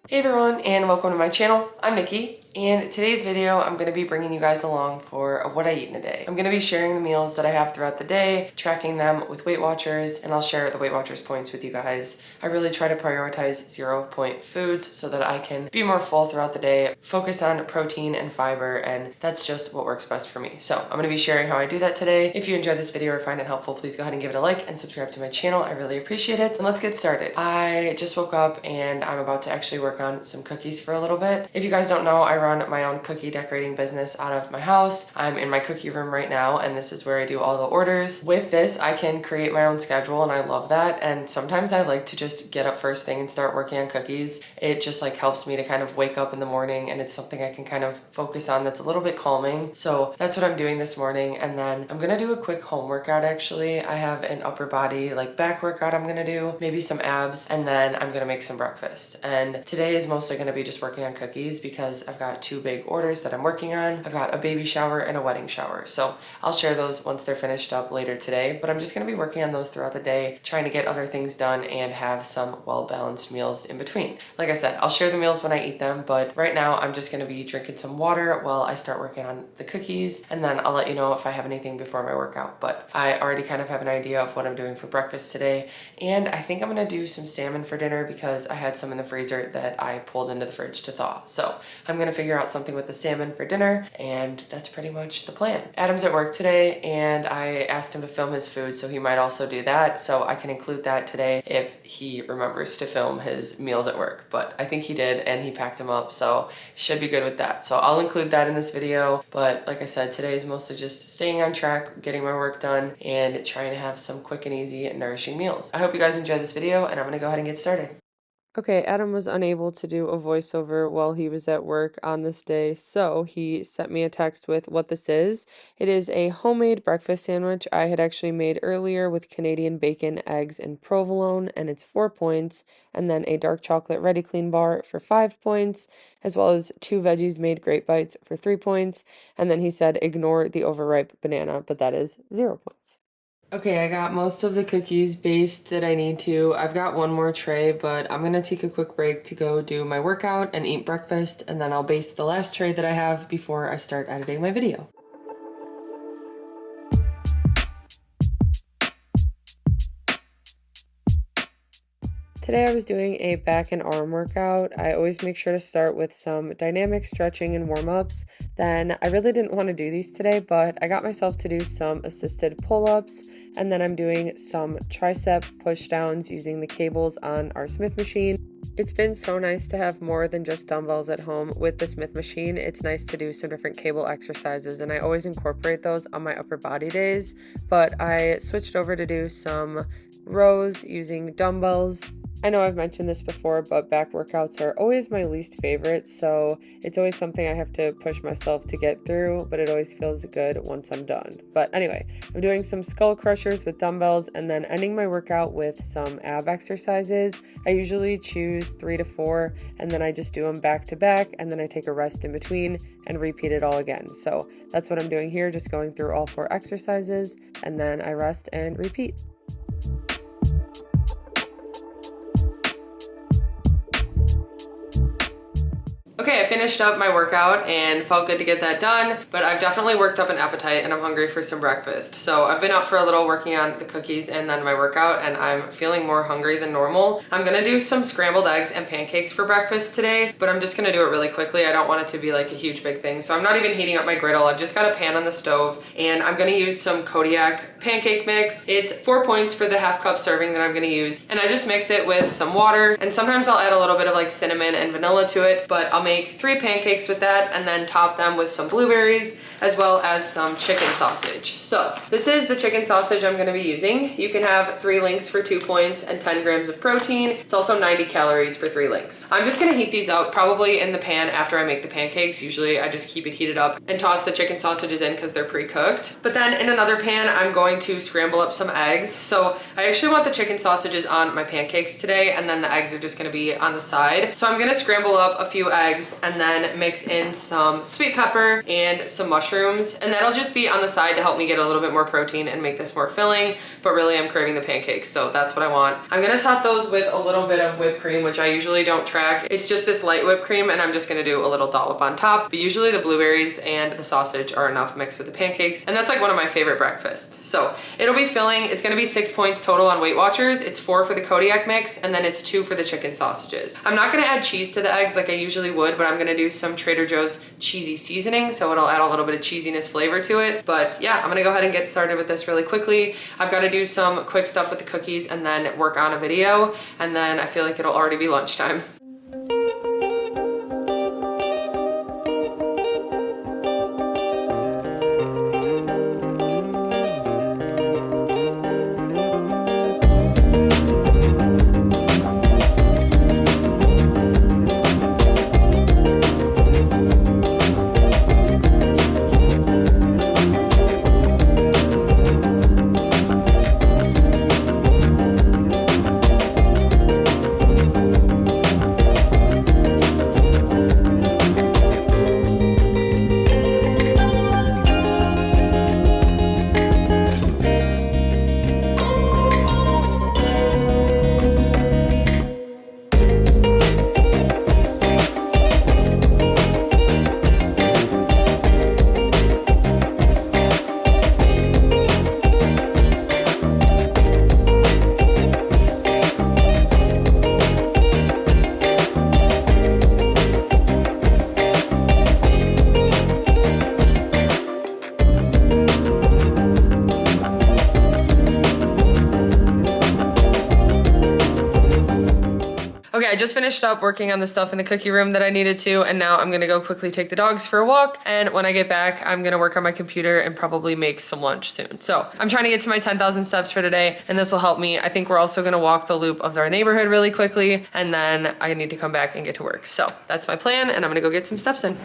Hey everyone, and welcome to my channel. I'm Nikki, and today's video I'm going to be bringing you guys along for what I eat in a day. I'm going to be sharing the meals that I have throughout the day, tracking them with WeightWatchers, and I'll share the WeightWatchers points with you guys. I really try to prioritize 0-point foods so that I can be more full throughout the day, focus on protein and fiber, and that's just what works best for me. So I'm going to be sharing how I do that today. If you enjoyed this video or find it helpful, please go ahead and give it a like and subscribe to my channel. I really appreciate it. And let's get started. I just woke up and I'm about to actually work on some cookies for a little bit. If you guys don't know, I run my own cookie decorating business out of my house. I'm in my cookie room right now, and this is where I do all the orders. With this, I can create my own schedule, and I love that. And sometimes I like to just get up first thing and start working on cookies. It just like helps me to kind of wake up in the morning, and it's something I can kind of focus on that's a little bit calming. So that's what I'm doing this morning. And then I'm gonna do a quick home workout actually. I have an upper body like back workout I'm gonna do, maybe some abs, and then I'm gonna make some breakfast. And today is mostly gonna be just working on cookies because I've got two big orders that I'm working on. I've got a baby shower and a wedding shower. So I'll share those once they're finished up later today, but I'm just gonna be working on those throughout the day, trying to get other things done and have some well-balanced meals in between. Like I said, I'll share the meals when I eat them, but right now I'm just gonna be drinking some water while I start working on the cookies, and then I'll let you know if I have anything before my workout. But I already kind of have an idea of what I'm doing for breakfast today, and I think I'm gonna do some salmon for dinner because I had some in the freezer that I pulled into the fridge to thaw. So I'm gonna figure out something with the salmon for dinner, and that's pretty much the plan. Adam's at work today, and I asked him to film his food, so he might also do that. So I can include that today if he remembers to film his meals at work. But I think he did, and he packed them up, so should be good with that. So I'll include that in this video. But like I said, today is mostly just staying on track, getting my work done, and trying to have some quick and easy and nourishing meals. I hope you guys enjoyed this video, and I'm gonna go ahead and get started. Okay, Adam was unable to do a voiceover while he was at work on this day, so he sent me a text with what this is. It is a homemade breakfast sandwich I had actually made earlier with Canadian bacon, eggs, and provolone, and it's 4 points, and then a dark chocolate Ready Clean bar for 5 points, as well as 2 veggies made great bites for 3 points, and then he said ignore the overripe banana, but that is 0 points. Okay, I got most of the cookies based that I need to. I've got one more tray, but I'm gonna take a quick break to go do my workout and eat breakfast, and then I'll base the last tray that I have before I start editing my video. Today I was doing a back and arm workout. I always make sure to start with some dynamic stretching and warm-ups. Then I really didn't want to do these today, but I got myself to do some assisted pull-ups, and then I'm doing some tricep push-downs using the cables on our Smith machine. It's been so nice to have more than just dumbbells at home with the Smith machine. It's nice to do some different cable exercises, and I always incorporate those on my upper body days, but I switched over to do some rows using dumbbells. I know I've mentioned this before, but back workouts are always my least favorite, so it's always something I have to push myself to get through, but it always feels good once I'm done. But anyway, I'm doing some skull crushers with dumbbells and then ending my workout with some ab exercises. I usually choose 3 to 4, and then I just do them back to back, and then I take a rest in between and repeat it all again. So that's what I'm doing here, just going through all 4 exercises, and then I rest and repeat. Okay, I finished up my workout and felt good to get that done, but I've definitely worked up an appetite and I'm hungry for some breakfast. So I've been up for a little working on the cookies and then my workout, and I'm feeling more hungry than normal. I'm gonna do some scrambled eggs and pancakes for breakfast today, but I'm just gonna do it really quickly. I don't want it to be like a huge big thing. So I'm not even heating up my griddle. I've just got a pan on the stove, and I'm gonna use some Kodiak pancake mix. It's 4 points for the 1/2 cup serving that I'm gonna use, and I just mix it with some water, and sometimes I'll add a little bit of like cinnamon and vanilla to it, but I'll make 3 pancakes with that and then top them with some blueberries as well as some chicken sausage. So this is the chicken sausage I'm gonna be using. You can have 3 links for 2 points and 10 grams of protein. It's also 90 calories for 3 links. I'm just gonna heat these up probably in the pan after I make the pancakes. Usually I just keep it heated up and toss the chicken sausages in because they're pre-cooked. But then in another pan, I'm going to scramble up some eggs. So I actually want the chicken sausages on my pancakes today, and then the eggs are just gonna be on the side. So I'm gonna scramble up a few eggs eggs, and then mix in some sweet pepper and some mushrooms. And that'll just be on the side to help me get a little bit more protein and make this more filling. But really I'm craving the pancakes, so that's what I want. I'm gonna top those with a little bit of whipped cream, which I usually don't track. It's just this light whipped cream, and I'm just gonna do a little dollop on top. But usually the blueberries and the sausage are enough mixed with the pancakes. And that's like one of my favorite breakfasts. So it'll be filling. It's gonna be 6 points total on Weight Watchers. It's 4 for the Kodiak mix, and then it's 2 for the chicken sausages. I'm not gonna add cheese to the eggs like I usually would, but I'm gonna do some Trader Joe's cheesy seasoning, so it'll add a little bit of cheesiness flavor to it. But yeah, I'm gonna go ahead and get started with this really quickly. I've gotta do some quick stuff with the cookies and then work on a video, and then I feel like it'll already be lunchtime. Okay, I just finished up working on the stuff in the cookie room that I needed to, and now I'm gonna go quickly take the dogs for a walk, and when I get back, I'm gonna work on my computer and probably make some lunch soon. So I'm trying to get to my 10,000 steps for today, and this will help me. I think we're also gonna walk the loop of our neighborhood really quickly, and then I need to come back and get to work. So that's my plan, and I'm gonna go get some steps in.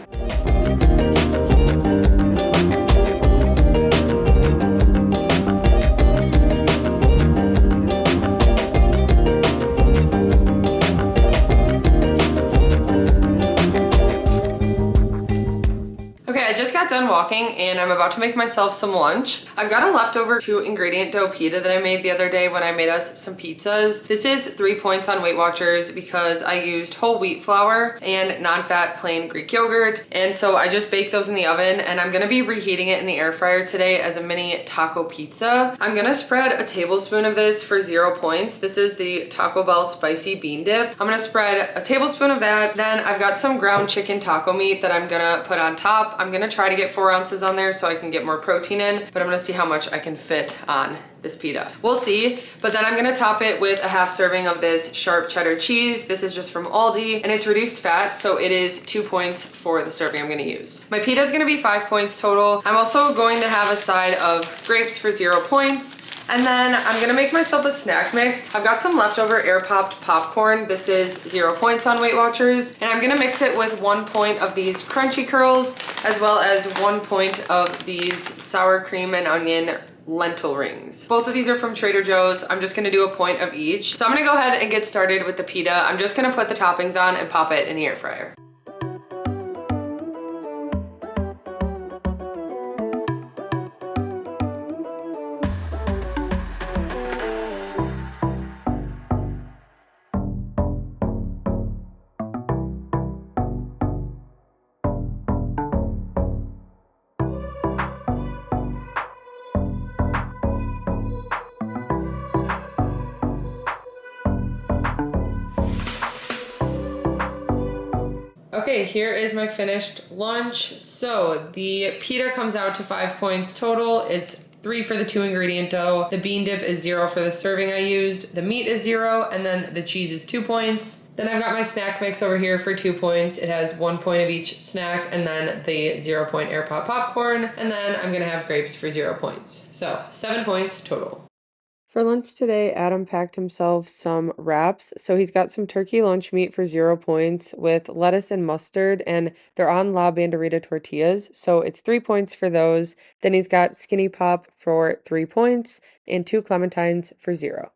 Okay, I just got done walking and I'm about to make myself some lunch. I've got a leftover 2-ingredient dough pita that I made the other day when I made us some pizzas. This is 3 points on Weight Watchers because I used whole wheat flour and non-fat plain Greek yogurt. And so I just baked those in the oven, and I'm gonna be reheating it in the air fryer today as a mini taco pizza. I'm gonna spread a tablespoon of this for 0 points. This is the Taco Bell spicy bean dip. I'm gonna spread a tablespoon of that. Then I've got some ground chicken taco meat that I'm gonna put on top. I'm gonna try to get 4 ounces on there so I can get more protein in, but I'm gonna see how much I can fit on this pita. We'll see, but then I'm gonna top it with a half serving of this sharp cheddar cheese. This is just from Aldi, and it's reduced fat, so it is 2 points for the serving I'm gonna use. My pita is gonna be 5 points total. I'm also going to have a side of grapes for 0 points. And then I'm gonna make myself a snack mix. I've got some leftover air popped popcorn. This is 0 points on Weight Watchers. And I'm gonna mix it with 1 point of these crunchy curls, as well as 1 point of these sour cream and onion lentil rings. Both of these are from Trader Joe's. I'm just gonna do a point of each. So I'm gonna go ahead and get started with the pita. I'm just gonna put the toppings on and pop it in the air fryer. Okay, here is my finished lunch. So the pita comes out to 5 points total. It's 3 for the 2-ingredient dough. The bean dip is 0 for the serving I used. The meat is 0, and then the cheese is 2 points. Then I've got my snack mix over here for 2 points. It has 1 point of each snack, and then the 0 point air pop popcorn. And then I'm gonna have grapes for 0 points. So 7 points total. For lunch today, Adam packed himself some wraps. So he's got some turkey lunch meat for 0 points with lettuce and mustard, and they're on La Banderita tortillas. So it's 3 points for those. Then he's got skinny pop for 3 points and 2 clementines for 0.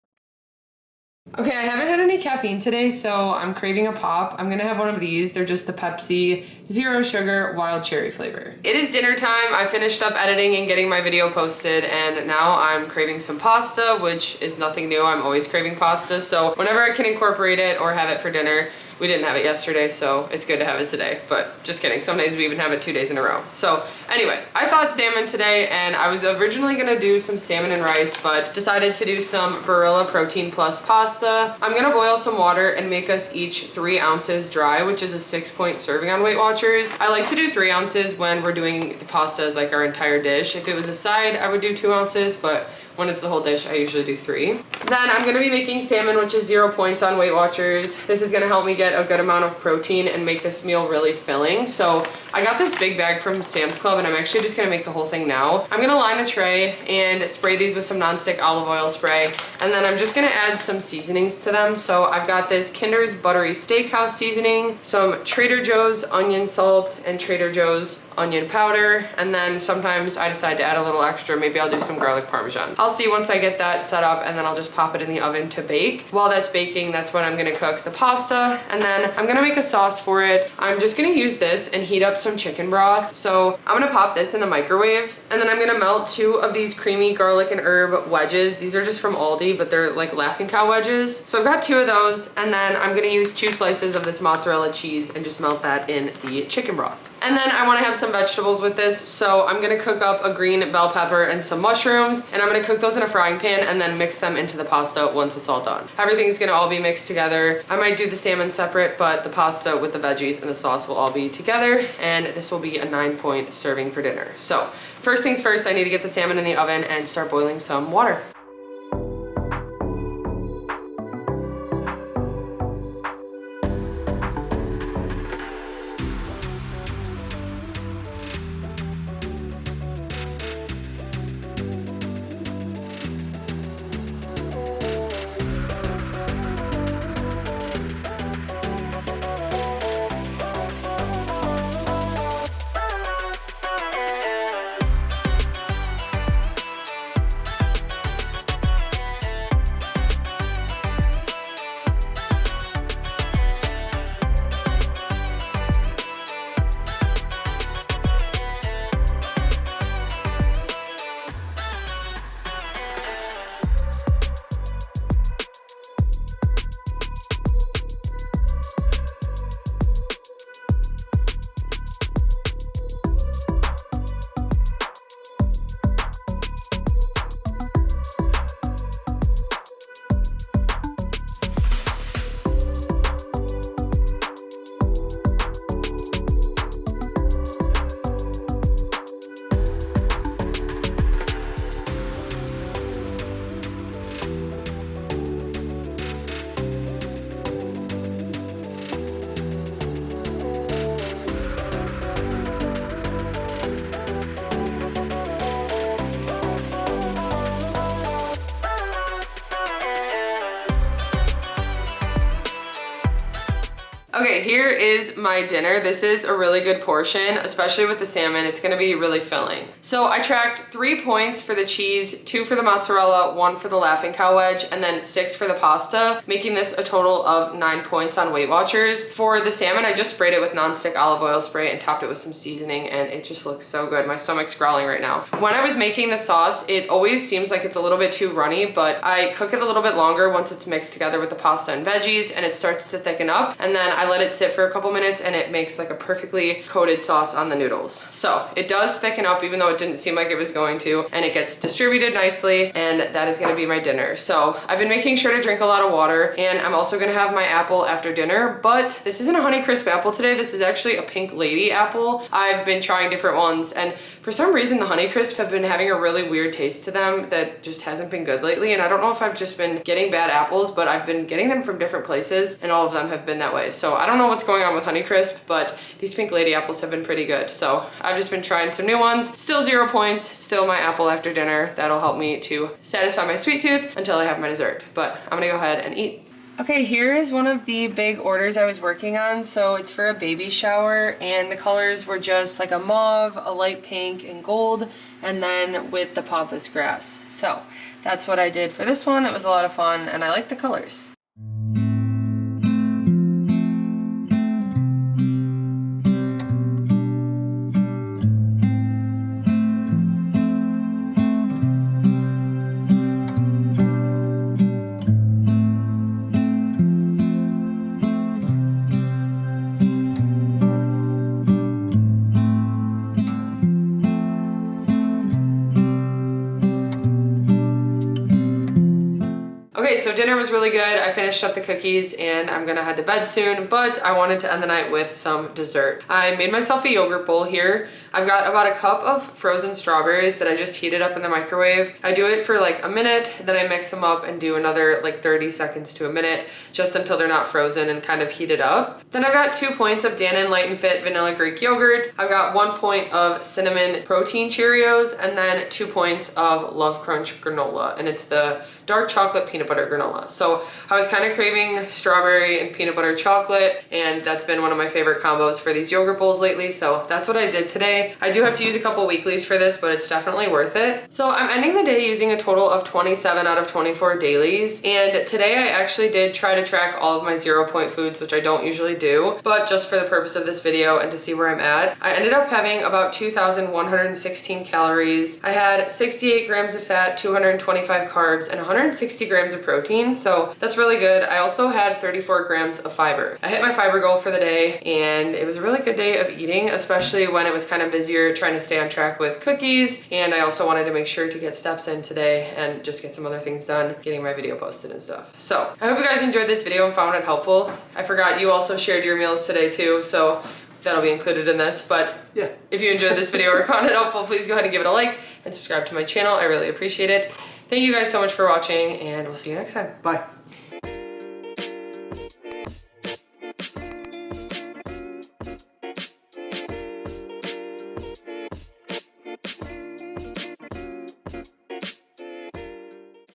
Okay, I haven't had any caffeine today, so I'm craving a pop. I'm gonna have one of these. They're just the Pepsi Zero Sugar Wild Cherry flavor. It is dinner time. I finished up editing and getting my video posted, and now I'm craving some pasta, which is nothing new. I'm always craving pasta, so whenever I can incorporate it or have it for dinner. We didn't have it yesterday, so it's good to have it today, but just kidding. Some days we even have it 2 days in a row. So anyway, I thought salmon today, and I was originally gonna do some salmon and rice, but decided to do some Barilla Protein Plus pasta. I'm gonna boil some water and make us each 3 ounces dry, which is a 6-point serving on Weight Watchers. I like to do 3 ounces when we're doing the pasta as like our entire dish. If it was a side, I would do 2 ounces, but when it's the whole dish, I usually do 3. Then I'm gonna be making salmon, which is 0 points on Weight Watchers. This is gonna help me get a good amount of protein and make this meal really filling. So I got this big bag from Sam's Club, and I'm actually just gonna make the whole thing now. I'm gonna line a tray and spray these with some nonstick olive oil spray, and then I'm just gonna add some seasonings to them. So I've got this Kinder's Buttery Steakhouse seasoning, some Trader Joe's onion salt, and Trader Joe's onion powder, and then sometimes I decide to add a little extra. Maybe I'll do some garlic parmesan. I'll see once I get that set up, and then I'll just pop it in the oven to bake. While that's baking, that's when I'm gonna cook the pasta, and then I'm gonna make a sauce for it. I'm just gonna use this and heat up some chicken broth. So I'm gonna pop this in the microwave, and then I'm gonna melt 2 of these creamy garlic and herb wedges. These are just from Aldi, but they're like Laughing Cow wedges. So I've got 2 of those, and then I'm gonna use 2 slices of this mozzarella cheese and just melt that in the chicken broth. And then I wanna have some vegetables with this, so I'm gonna cook up a green bell pepper and some mushrooms, and I'm gonna cook those in a frying pan and then mix them into the pasta once it's all done. Everything's gonna all be mixed together. I might do the salmon separate, but the pasta with the veggies and the sauce will all be together, and this will be a 9-point serving for dinner. So first things first, I need to get the salmon in the oven and start boiling some water. Okay, here is my dinner. This is a really good portion, especially with the salmon. It's gonna be really filling. So I tracked 3 points for the cheese, 2 for the mozzarella, 1 for the Laughing Cow wedge, and then 6 for the pasta, making this a total of 9 points on Weight Watchers. For the salmon, I just sprayed it with nonstick olive oil spray and topped it with some seasoning, and it just looks so good. My stomach's growling right now. When I was making the sauce, it always seems like it's a little bit too runny, but I cook it a little bit longer once it's mixed together with the pasta and veggies, and it starts to thicken up, and then I let it sit for a couple minutes, and it makes like a perfectly coated sauce on the noodles. So it does thicken up, even though it didn't seem like it was going to, and it gets distributed nicely, and that is gonna be my dinner. So I've been making sure to drink a lot of water, and I'm also gonna have my apple after dinner, but this isn't a Honeycrisp apple today. This is actually a Pink Lady apple. I've been trying different ones, and for some reason the Honeycrisp have been having a really weird taste to them that just hasn't been good lately, and I don't know if I've just been getting bad apples, but I've been getting them from different places, and all of them have been that way. So I don't know what's going on with Honeycrisp, but these Pink Lady apples have been pretty good. So I've just been trying some new ones. Still 0 points, still my apple after dinner. That'll help me to satisfy my sweet tooth until I have my dessert. But I'm gonna go ahead and eat. Okay, here is one of the big orders I was working on. So it's for a baby shower, and the colors were just like a mauve, a light pink, and gold, and then with the pampas grass. So that's what I did for this one. It was a lot of fun, and I like the colors. dinner was really good. I finished up the cookies and I'm gonna head to bed soon, but I wanted to end the night with some dessert. I made myself a yogurt bowl here. I've got about a cup of frozen strawberries that I just heated up in the microwave. I do it for like a minute, then I mix them up and do another like 30 seconds to a minute, just until they're not frozen and kind of heated up. Then I've got 2 points of Dannon Light and Fit vanilla Greek yogurt. I've got 1 point of cinnamon protein Cheerios, and then 2 points of Love Crunch granola, and it's the dark chocolate peanut butter granola. So I was kind of craving strawberry and peanut butter chocolate, and that's been one of my favorite combos for these yogurt bowls lately, so that's what I did today. I do have to use a couple weeklies for this, but it's definitely worth it. So I'm ending the day using a total of 27 out of 24 dailies, and today I actually did try to track all of my 0-point foods, which I don't usually do, but just for the purpose of this video and to see where I'm at, I ended up having about 2,116 calories. I had 68 grams of fat, 225 carbs, and 160 grams of protein, so that's really good. I also had 34 grams of fiber. I hit my fiber goal for the day, and it was a really good day of eating, especially when it was kind of busier trying to stay on track with cookies, and I also wanted to make sure to get steps in today and just get some other things done, getting my video posted and stuff. So I hope you guys enjoyed this video and found it helpful. I forgot you also shared your meals today too, so that'll be included in this, but yeah, if you enjoyed this video or found it helpful, please go ahead and give it a like and subscribe to my channel. I really appreciate it. Thank you guys so much for watching, and we'll see you next time. Bye.